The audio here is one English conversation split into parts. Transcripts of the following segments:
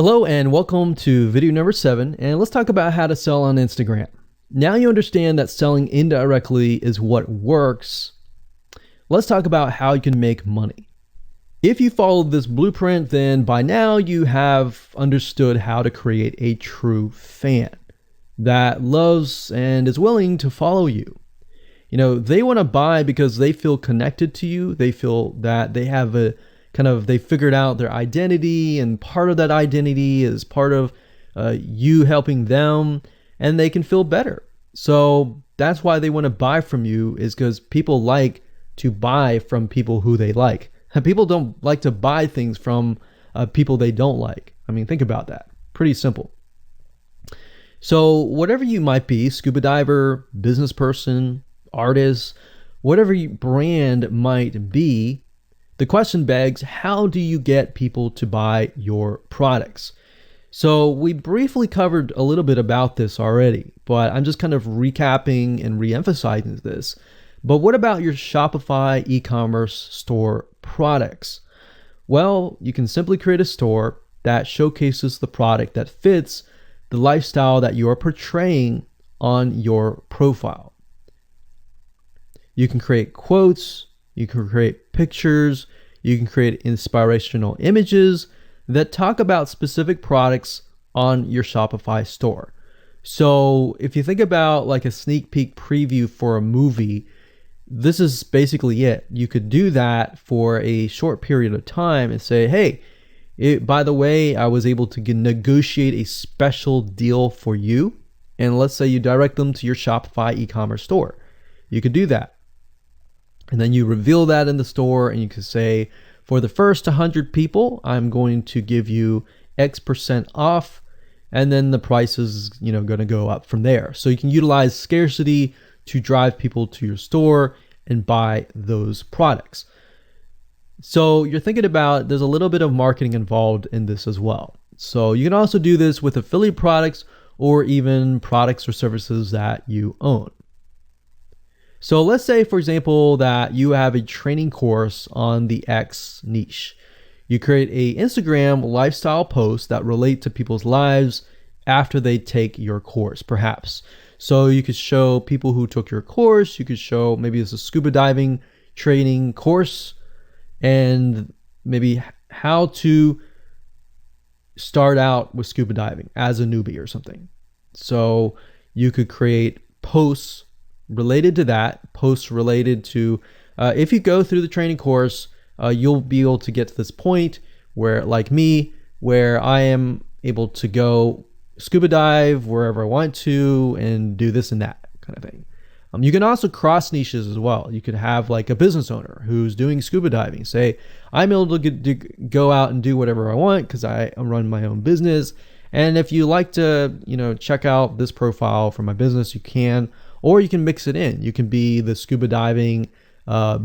Hello and welcome to video number 7, and let's talk about how to sell on Instagram. Now you understand that selling indirectly is what works. Let's talk about how you can make money. If you follow this blueprint, then by now you have understood how to create a true fan that loves and is willing to follow you. They want to buy because they feel connected to you. They feel that they have they figured out their identity, and part of that identity is part of you helping them, and they can feel better. So that's why they want to buy from you, is because people like to buy from people who they like. People don't like to buy things from people they don't like. I mean, think about that. Pretty simple. So whatever you might be, scuba diver, business person, artist, whatever your brand might be, the question begs, how do you get people to buy your products? So we briefly covered a little bit about this already, but I'm just kind of recapping and re-emphasizing this. But what about your Shopify e-commerce store products? Well, you can simply create a store that showcases the product that fits the lifestyle that you are portraying on your profile. You can create quotes, you can create pictures, you can create inspirational images that talk about specific products on your Shopify store. So if you think about like a sneak peek preview for a movie, this is basically it. You could do that for a short period of time and say, hey, by the way, I was able to negotiate a special deal for you. And let's say you direct them to your Shopify e-commerce store. You could do that. And then you reveal that in the store, and you can say, for the first 100 people, I'm going to give you X% off, and then the price is, going to go up from there. So you can utilize scarcity to drive people to your store and buy those products. So you're thinking about, there's a little bit of marketing involved in this as well. So you can also do this with affiliate products or even products or services that you own. So let's say, for example, that you have a training course on the X niche. You create a Instagram lifestyle post that relate to people's lives after they take your course, perhaps. So you could show people who took your course, you could show maybe it's a scuba diving training course, and maybe how to start out with scuba diving as a newbie or something. So you could create posts related to that, posts related to, if you go through the training course, you'll be able to get to this point where, like me, where I am able to go scuba dive wherever I want to and do this and that kind of thing. You can also cross niches as well. You could have like a business owner who's doing scuba diving. Say, I'm able to go out and do whatever I want because I run my own business. And if you like to, check out this profile for my business, you can. Or you can mix it in. You can be the scuba diving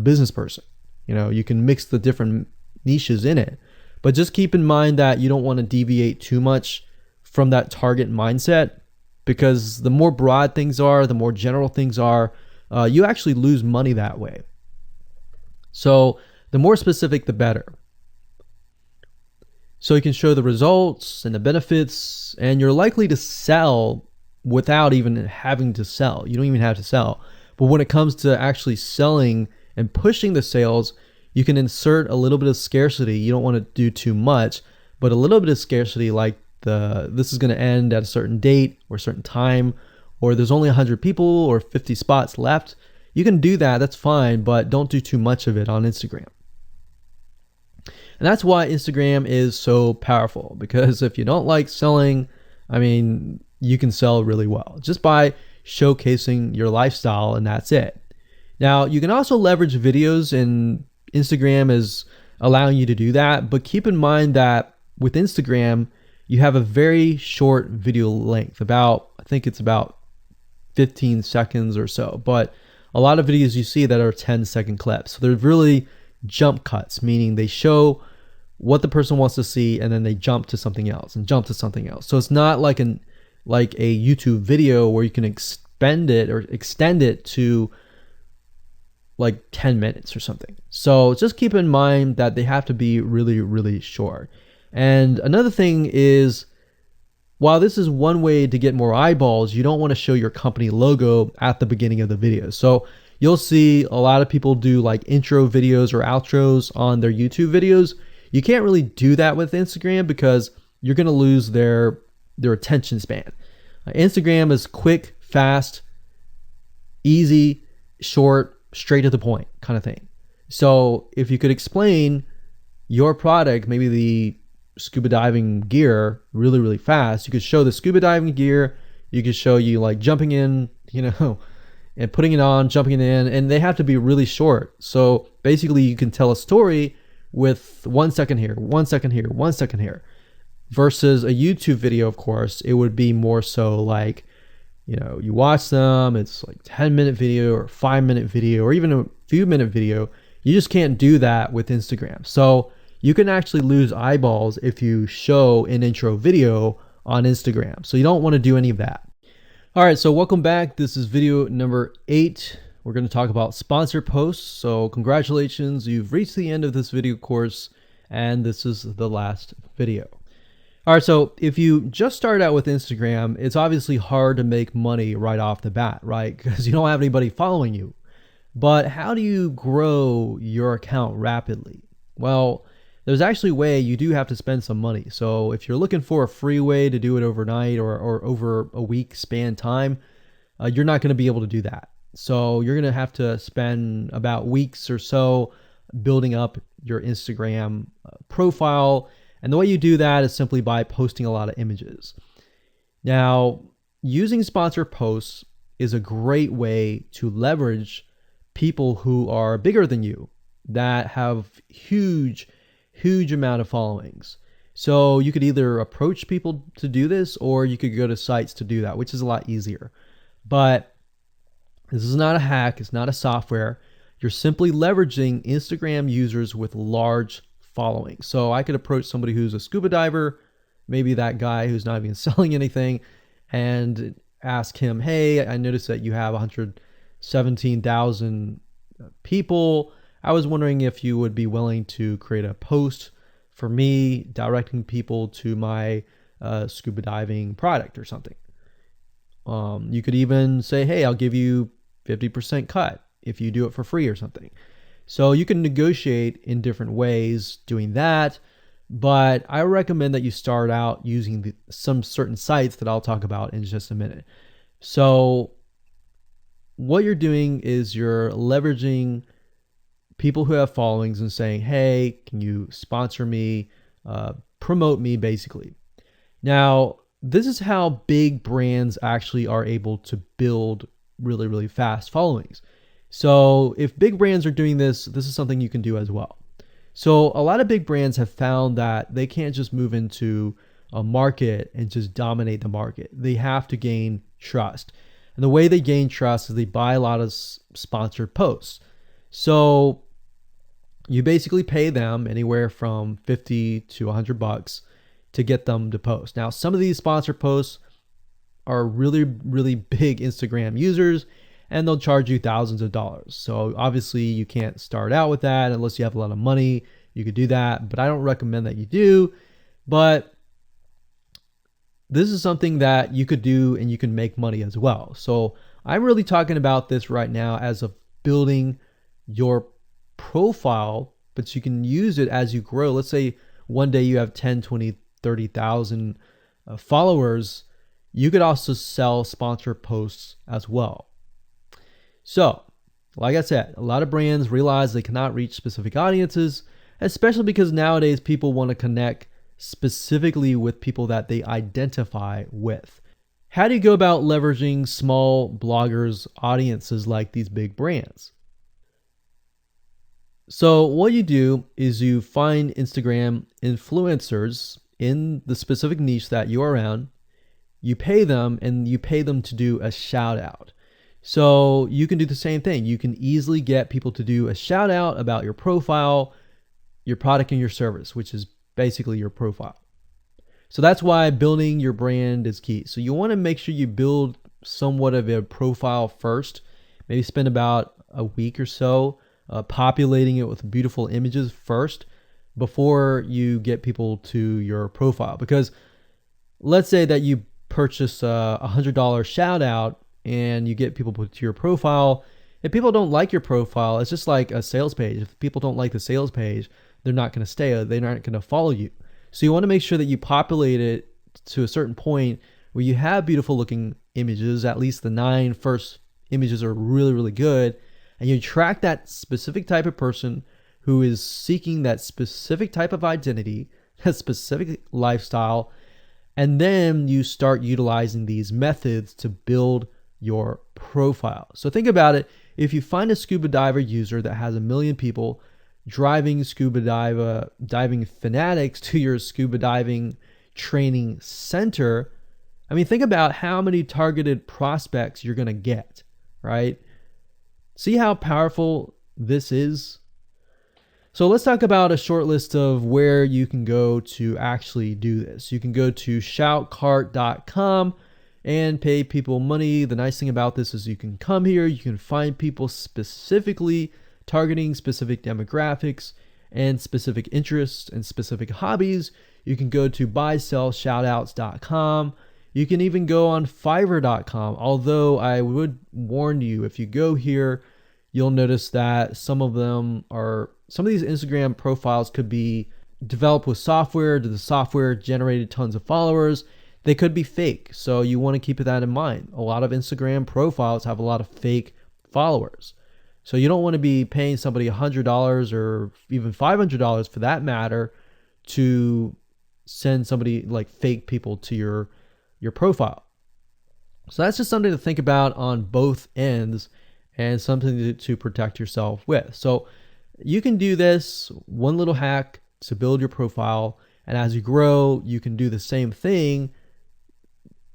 business person. You can mix the different niches in it. But just keep in mind that you don't want to deviate too much from that target mindset, because the more broad things are, the more general things are, you actually lose money that way. So the more specific, the better. So you can show the results and the benefits, and you're likely to sell without even having to sell. You don't even have to sell. But when it comes to actually selling and pushing the sales, you can insert a little bit of scarcity. You don't want to do too much, but a little bit of scarcity, like this is going to end at a certain date or a certain time, or there's only 100 people or 50 spots left. You can do that. That's fine, but don't do too much of it on Instagram. And that's why Instagram is so powerful, because if you don't like selling, you can sell really well just by showcasing your lifestyle, and that's it. Now, you can also leverage videos, and Instagram is allowing you to do that, but keep in mind that with Instagram, you have a very short video length, I think it's about 15 seconds or so, but a lot of videos you see that are 10-second clips. So they're really jump cuts, meaning they show what the person wants to see and then they jump to something else and jump to something else. So it's not like a YouTube video where you can extend it to like 10 minutes or something. So just keep in mind that they have to be really, really short. And another thing is, while this is one way to get more eyeballs, you don't want to show your company logo at the beginning of the video. So you'll see a lot of people do like intro videos or outros on their YouTube videos. You can't really do that with Instagram because you're going to lose their attention span. Instagram is quick, fast, easy, short, straight to the point kind of thing. So if you could explain your product, maybe the scuba diving gear, really, really fast, you could show the scuba diving gear. You could show you like jumping in, and putting it on, jumping it in, and they have to be really short. So basically you can tell a story with 1 second here, 1 second here, 1 second here. Versus a YouTube video, of course, it would be more so like, you watch them, it's like 10-minute video or 5-minute video or even a few minute video. You just can't do that with Instagram. So you can actually lose eyeballs if you show an intro video on Instagram. So you don't want to do any of that. All right, so welcome back. This is video number 8. We're going to talk about sponsor posts. So congratulations, you've reached the end of this video course, and this is the last video. All right, so if you just start out with Instagram, it's obviously hard to make money right off the bat, right? Because you don't have anybody following you. But how do you grow your account rapidly? Well, there's actually a way. You do have to spend some money. So if you're looking for a free way to do it overnight or over a week span time, you're not going to be able to do that. So you're going to have to spend about weeks or so building up your Instagram profile. And the way you do that is simply by posting a lot of images. Now, using sponsored posts is a great way to leverage people who are bigger than you that have huge amount of followings. So you could either approach people to do this, or you could go to sites to do that, which is a lot easier. But this is not a hack. It's not a software. You're simply leveraging Instagram users with large following. So I could approach somebody who's a scuba diver, maybe that guy who's not even selling anything, and ask him, hey, I noticed that you have 117,000 people. I was wondering if you would be willing to create a post for me directing people to my scuba diving product or something. You could even say, hey, I'll give you 50% cut if you do it for free or something. So you can negotiate in different ways doing that, but I recommend that you start out using some certain sites that I'll talk about in just a minute. So what you're doing is you're leveraging people who have followings and saying, hey, can you sponsor me, promote me, basically. Now, this is how big brands actually are able to build really, really fast followings. So if big brands are doing this, this is something you can do as well. So a lot of big brands have found that they can't just move into a market and just dominate the market. They have to gain trust. And the way they gain trust is they buy a lot of sponsored posts. So you basically pay them anywhere from $50 to $100 to get them to post. Now, some of these sponsored posts are really, really big Instagram users, and they'll charge you thousands of dollars. So obviously you can't start out with that unless you have a lot of money. You could do that, but I don't recommend that you do. But this is something that you could do and you can make money as well. So I'm really talking about this right now as of building your profile, but you can use it as you grow. Let's say one day you have 10, 20, 30,000 followers. You could also sell sponsored posts as well. So, like I said, a lot of brands realize they cannot reach specific audiences, especially because nowadays people want to connect specifically with people that they identify with. How do you go about leveraging small bloggers' audiences like these big brands? So what you do is you find Instagram influencers in the specific niche that you are in. You pay them, and you pay them to do a shout out. So you can do the same thing. You can easily get people to do a shout out about your profile, your product, and your service, which is basically your profile. So that's why building your brand is key. So you want to make sure you build somewhat of a profile first. Maybe spend about a week or so populating it with beautiful images first. before you get people to your profile. Because let's say that you purchase a $100 shout out and you get people to your profile. If people don't like your profile, it's just like a sales page. If people don't like the sales page, they're not going to stay. They're not going to follow you. So you want to make sure that you populate it to a certain point where you have beautiful looking images. At least the 9 first images are really, really good. And you track that specific type of person who is seeking that specific type of identity, that specific lifestyle. And then you start utilizing these methods to build your profile. So think about it. If you find a scuba diver user that has 1 million people driving diving fanatics to your scuba diving training center, I mean, think about how many targeted prospects you're going to get, right? See how powerful this is? So let's talk about a short list of where you can go to actually do this. You can go to shoutcart.com and pay people money. The nice thing about this is you can come here, you can find people specifically targeting specific demographics and specific interests and specific hobbies. You can go to buysellshoutouts.com. You can even go on fiverr.com. Although I would warn you, if you go here, you'll notice that some of these Instagram profiles could be developed with software. The software generated tons of followers. They could be fake. So you want to keep that in mind. A lot of Instagram profiles have a lot of fake followers. So you don't want to be paying somebody $100 or even $500 for that matter to send somebody like fake people to your profile. So that's just something to think about on both ends and something to protect yourself with. So you can do this one little hack to build your profile. And as you grow, you can do the same thing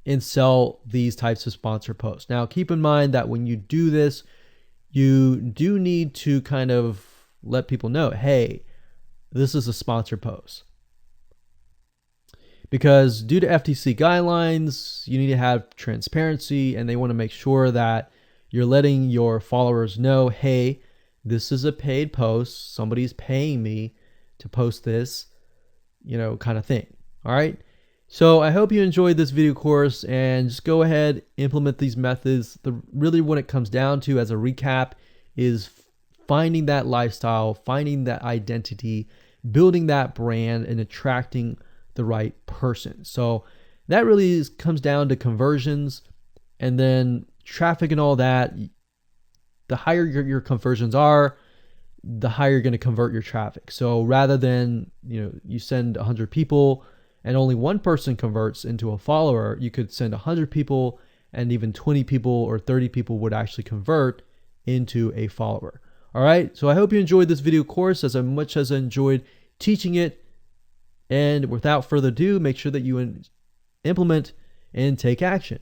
and sell these types of sponsor posts. Now, keep in mind that when you do this, you do need to kind of let people know, hey, this is a sponsor post. Because due to FTC guidelines, you need to have transparency, and they want to make sure that you're letting your followers know, hey, this is a paid post. Somebody's paying me to post this, kind of thing. All right. So I hope you enjoyed this video course, and just go ahead, implement these methods. Really what it comes down to as a recap is finding that lifestyle, finding that identity, building that brand, and attracting the right person. So that really comes down to conversions, and then traffic and all that. The higher your conversions are, the higher you're going to convert your traffic. So rather than, you send 100 people and only one person converts into a follower, you could send 100 people and even 20 people or 30 people would actually convert into a follower. All right. So I hope you enjoyed this video course as much as I enjoyed teaching it. And without further ado, make sure that you implement and take action.